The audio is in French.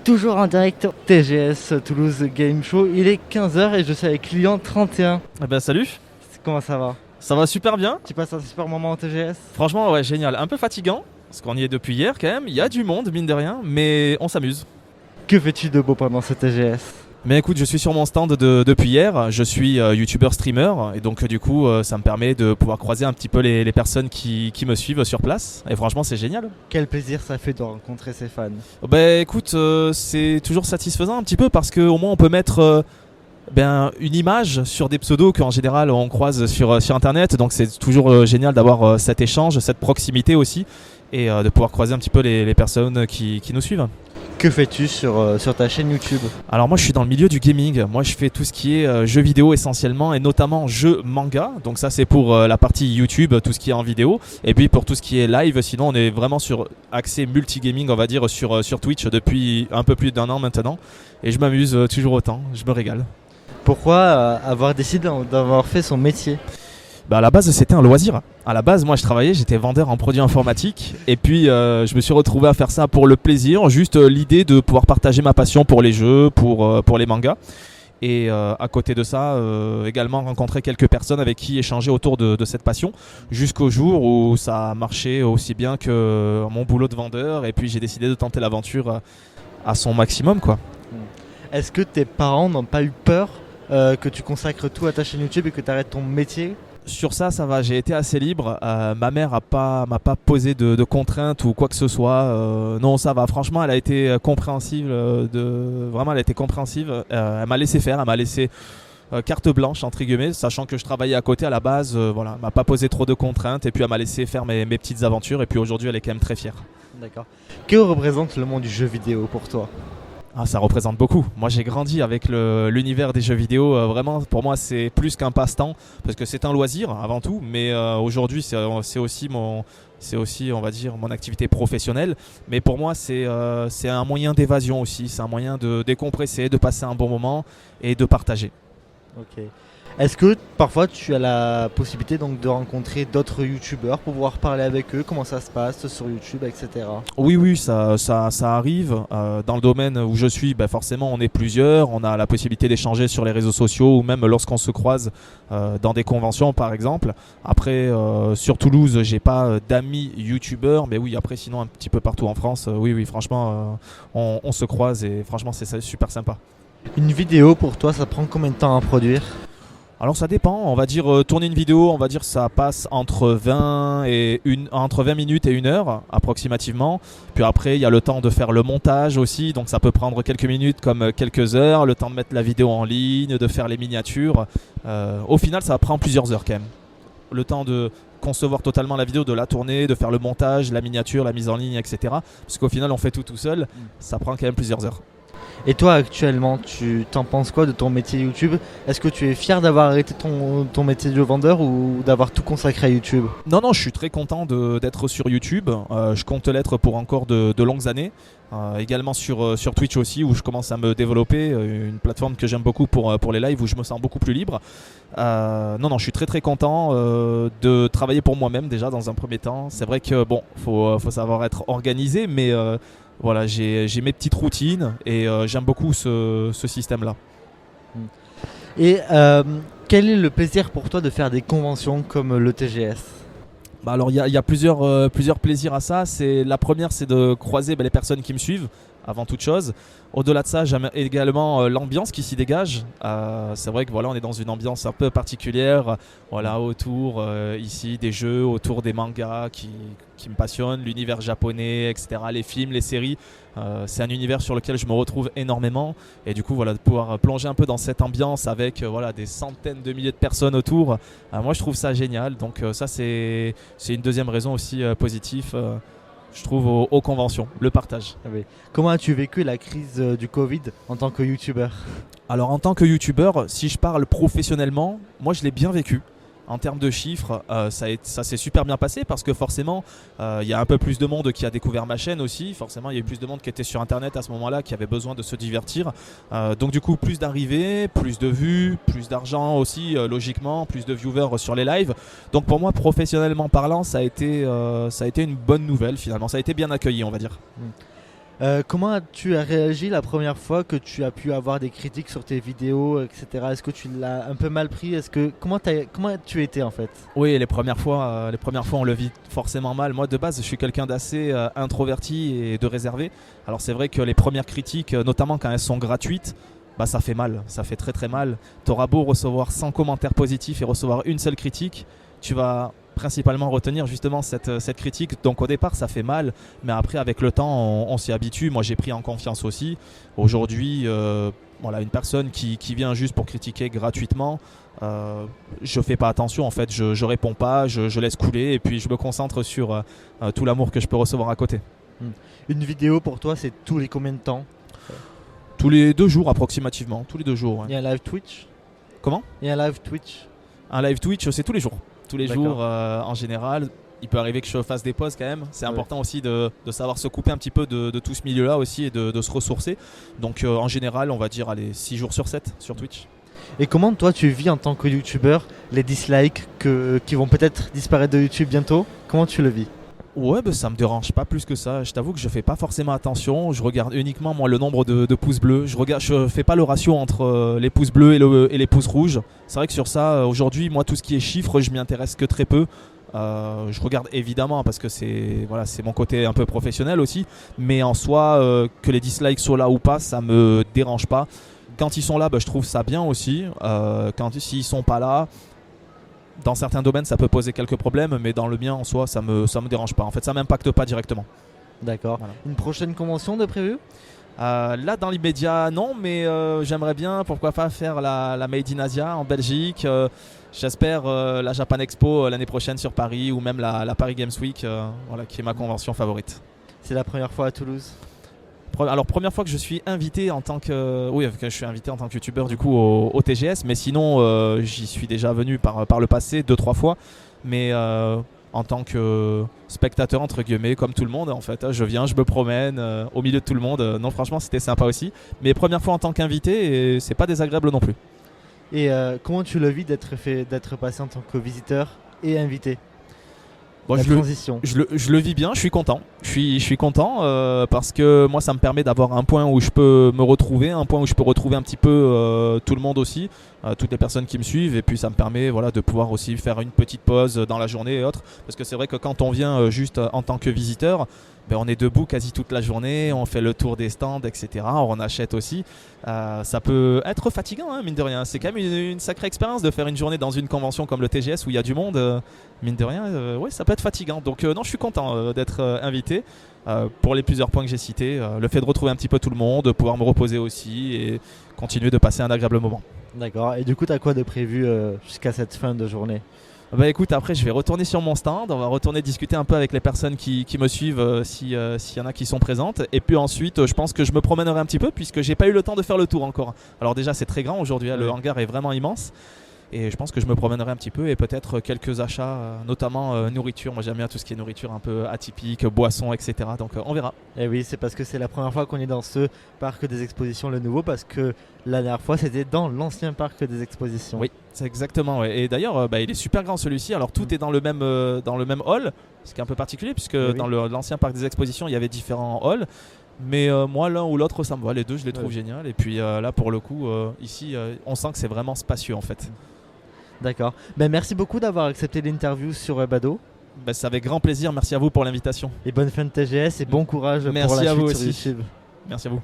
Toujours en direct TGS Toulouse Game Show. Il est 15h et je suis avec client 31. Eh ben salut, Comment ça va? ça va super bien. Tu passes un super moment en TGS? Franchement, ouais, génial. Un peu fatigant, parce qu'on y est depuis hier quand même. Il y a du monde, mine de rien, mais on s'amuse. Que fais-tu de beau pendant ce TGS? Mais écoute, je suis sur mon stand depuis hier. Je suis youtubeur streamer, et donc du coup, ça me permet de pouvoir croiser un petit peu les personnes qui me suivent sur place. Et franchement, c'est génial. Quel plaisir ça fait de rencontrer ses fans. Ben écoute, c'est toujours satisfaisant un petit peu parce qu'au moins on peut mettre une image sur des pseudos qu'en général on croise sur internet, donc c'est toujours génial d'avoir cet échange, cette proximité aussi, et de pouvoir croiser un petit peu les personnes qui nous suivent. Que fais-tu sur ta chaîne YouTube? Alors moi je suis dans le milieu du gaming, moi je fais tout ce qui est jeux vidéo essentiellement, et notamment jeux manga, donc ça c'est pour la partie YouTube, tout ce qui est en vidéo, et puis pour tout ce qui est live, sinon on est vraiment sur accès multigaming, on va dire, sur Twitch depuis un peu plus d'un an maintenant, et je m'amuse toujours autant, je me régale. Pourquoi avoir décidé d'avoir fait son métier? Bah à la base c'était un loisir. À la base moi je travaillais, j'étais vendeur en produits informatiques, et puis je me suis retrouvé à faire ça pour le plaisir, juste l'idée de pouvoir partager ma passion pour les jeux, pour les mangas. Et à côté de ça, également rencontrer quelques personnes avec qui échanger autour de cette passion, jusqu'au jour où ça a marché aussi bien que mon boulot de vendeur, et puis j'ai décidé de tenter l'aventure à son maximum, quoi. Est-ce que tes parents n'ont pas eu peur que tu consacres tout à ta chaîne YouTube et que tu arrêtes ton métier? Sur ça va, j'ai été assez libre. Ma mère m'a pas posé de contraintes ou quoi que ce soit. Non, ça va. Franchement, elle a été compréhensive. Vraiment, elle a été compréhensive. Elle m'a laissé faire, elle m'a laissé carte blanche entre guillemets, sachant que je travaillais à côté à la base. Voilà, elle m'a pas posé trop de contraintes, et puis elle m'a laissé faire mes petites aventures. Et puis aujourd'hui, elle est quand même très fière. D'accord. Que représente le monde du jeu vidéo pour toi? Ah, ça représente beaucoup. Moi j'ai grandi avec l'univers des jeux vidéo, vraiment pour moi c'est plus qu'un passe-temps, parce que c'est un loisir avant tout, mais aujourd'hui c'est aussi on va dire mon activité professionnelle, mais pour moi c'est un moyen d'évasion aussi, c'est un moyen de décompresser, de passer un bon moment et de partager. Ok. Est-ce que parfois tu as la possibilité donc de rencontrer d'autres youtubeurs pour pouvoir parler avec eux, comment ça se passe sur YouTube, etc. Oui, ça arrive. Dans le domaine où je suis, forcément on est plusieurs, on a la possibilité d'échanger sur les réseaux sociaux, ou même lorsqu'on se croise dans des conventions par exemple. Après sur Toulouse j'ai pas d'amis youtubeurs, mais oui après sinon un petit peu partout en France, oui franchement on se croise, et franchement c'est super sympa. Une vidéo pour toi ça prend combien de temps à produire? Alors ça dépend, on va dire tourner une vidéo, on va dire ça passe entre 20 minutes et 1 heure approximativement. Puis après il y a le temps de faire le montage aussi, donc ça peut prendre quelques minutes comme quelques heures, le temps de mettre la vidéo en ligne, de faire les miniatures. Au final ça prend plusieurs heures quand même. Le temps de concevoir totalement la vidéo, de la tourner, de faire le montage, la miniature, la mise en ligne, etc. Parce qu'au final on fait tout seul, ça prend quand même plusieurs heures. Et toi actuellement, tu t'en penses quoi de ton métier YouTube? Est-ce que tu es fier d'avoir arrêté ton métier de vendeur ou d'avoir tout consacré à YouTube? Non, je suis très content d'être sur YouTube. Je compte l'être pour encore de longues années. Également sur Twitch aussi, où je commence à me développer, une plateforme que j'aime beaucoup pour les lives, où je me sens beaucoup plus libre. Non, je suis très content de travailler pour moi-même déjà dans un premier temps. C'est vrai que faut savoir être organisé, mais voilà, j'ai mes petites routines, et j'aime beaucoup ce système-là. Et quel est le plaisir pour toi de faire des conventions comme le TGS? Alors il y a plusieurs plaisirs à ça. La première, c'est de croiser les personnes qui me suivent avant toute chose. Au-delà de ça, j'aime également l'ambiance qui s'y dégage. C'est vrai que voilà, on est dans une ambiance un peu particulière, voilà, autour ici des jeux, autour des mangas qui me passionnent, l'univers japonais, etc., les films, les séries. C'est un univers sur lequel je me retrouve énormément, et du coup voilà, de pouvoir plonger un peu dans cette ambiance avec voilà, des centaines de milliers de personnes autour, moi je trouve ça génial. Donc ça c'est une deuxième raison aussi positive, je trouve, aux conventions, le partage. Ah oui. Comment as-tu vécu la crise du Covid en tant que youtubeur? Alors en tant que youtubeur, si je parle professionnellement, moi je l'ai bien vécu. En termes de chiffres, ça s'est super bien passé, parce que forcément il y a un peu plus de monde qui a découvert ma chaîne aussi. Forcément il y a eu plus de monde qui était sur internet à ce moment là, qui avait besoin de se divertir, donc du coup plus d'arrivées, plus de vues, plus d'argent aussi, logiquement, plus de viewers sur les lives. Donc pour moi, professionnellement parlant, ça a été une bonne nouvelle finalement, ça a été bien accueilli, on va dire. Comment as-tu réagi la première fois que tu as pu avoir des critiques sur tes vidéos, etc. Est-ce que tu l'as un peu mal pris? Comment as-tu été en fait? Oui, les premières fois, on le vit forcément mal. Moi, de base, je suis quelqu'un d'assez introverti et de réservé. Alors, c'est vrai que les premières critiques, notamment quand elles sont gratuites, bah, ça fait mal. Ça fait très très mal. Tu auras beau recevoir 100 commentaires positifs et recevoir une seule critique, tu vas principalement retenir justement cette critique. Donc au départ ça fait mal, mais après avec le temps on s'y habitue. Moi j'ai pris en confiance aussi. Aujourd'hui voilà, une personne qui vient juste pour critiquer gratuitement, je fais pas attention en fait, je réponds pas, je laisse couler et puis je me concentre sur tout l'amour que je peux recevoir à côté. Une vidéo pour toi c'est tous les combien de temps? Tous les 2 jours approximativement, tous les 2 jours. Ouais. Il y a un live Twitch? Comment? Il y a un live Twitch? Un live Twitch c'est tous les jours. Tous les D'accord. jours en général. Il peut arriver que je fasse des pauses quand même. C'est important aussi de savoir se couper un petit peu de tout ce milieu-là aussi et de se ressourcer. Donc en général, on va dire allez, 6 jours sur 7 sur Twitch. Et comment toi tu vis en tant que youtubeur les dislikes qui vont peut-être disparaître de YouTube bientôt? Comment tu le vis? Ouais, bah, ça me dérange pas plus que ça. Je t'avoue que je fais pas forcément attention. Je regarde uniquement moi le nombre de pouces bleus. Je fais pas le ratio entre les pouces bleus et les pouces rouges. C'est vrai que sur ça, aujourd'hui, moi tout ce qui est chiffres, je m'y intéresse que très peu. Je regarde évidemment parce que c'est mon côté un peu professionnel aussi. Mais en soi, que les dislikes soient là ou pas, ça me dérange pas. Quand ils sont là, bah, je trouve ça bien aussi. S'ils sont pas là, dans certains domaines ça peut poser quelques problèmes, mais dans le mien en soi ça me dérange pas. En fait ça m'impacte pas directement. D'accord. Voilà. Une prochaine convention de prévu? Là dans l'immédiat non, mais j'aimerais bien pourquoi pas faire la Made in Asia en Belgique. J'espère la Japan Expo l'année prochaine sur Paris, ou même la Paris Games Week voilà, qui est ma convention favorite. C'est la première fois à Toulouse? Alors première fois que je suis invité en tant que je suis invité en tant que youtubeur du coup au TGS, mais sinon j'y suis déjà venu par le passé 2-3 fois, mais en tant que spectateur entre guillemets comme tout le monde en fait, je viens, je me promène au milieu de tout le monde. Non franchement c'était sympa aussi, mais première fois en tant qu'invité et c'est pas désagréable non plus. Et comment tu le vis d'être passé en tant que visiteur et invité? Bon, je le vis bien, je suis content. Je suis content parce que moi ça me permet d'avoir un point où je peux me retrouver, un point où je peux retrouver un petit peu tout le monde aussi, toutes les personnes qui me suivent, et puis ça me permet de pouvoir aussi faire une petite pause dans la journée et autres. Parce que c'est vrai que quand on vient juste en tant que visiteur, on est debout quasi toute la journée, on fait le tour des stands, etc. On achète aussi. Ça peut être fatigant, hein, mine de rien. C'est quand même une sacrée expérience de faire une journée dans une convention comme le TGS où il y a du monde. Mine de rien, ouais, ça peut être fatigant. Donc non, je suis content d'être invité pour les plusieurs points que j'ai cités. Le fait de retrouver un petit peu tout le monde, de pouvoir me reposer aussi et continuer de passer un agréable moment. D'accord. Et du coup, tu as quoi de prévu jusqu'à cette fin de journée? Bah écoute, après je vais retourner sur mon stand, on va retourner discuter un peu avec les personnes qui me suivent s'il y en a qui sont présentes, et puis ensuite je pense que je me promènerai un petit peu puisque j'ai pas eu le temps de faire le tour encore. Alors déjà c'est très grand aujourd'hui, le hangar est vraiment immense, et je pense que je me promènerai un petit peu et peut-être quelques achats, notamment nourriture. Moi j'aime bien tout ce qui est nourriture un peu atypique, boissons, etc. Donc on verra. Et oui, c'est parce que c'est la première fois qu'on est dans ce parc des expositions, le nouveau, parce que la dernière fois c'était dans l'ancien parc des expositions. Oui, c'est exactement. Ouais. Et d'ailleurs il est super grand celui-ci. Alors tout est dans le même hall, ce qui est un peu particulier puisque dans l'ancien parc des expositions il y avait différents halls. Mais moi l'un ou l'autre ça me va, les deux je les trouve génial. Et puis là pour le coup ici on sent que c'est vraiment spacieux en fait. D'accord. Merci beaucoup d'avoir accepté l'interview sur Bado. C'est avec grand plaisir, merci à vous pour l'invitation. Et bonne fin de TGS et bon courage pour la suite sur YouTube. Merci à vous.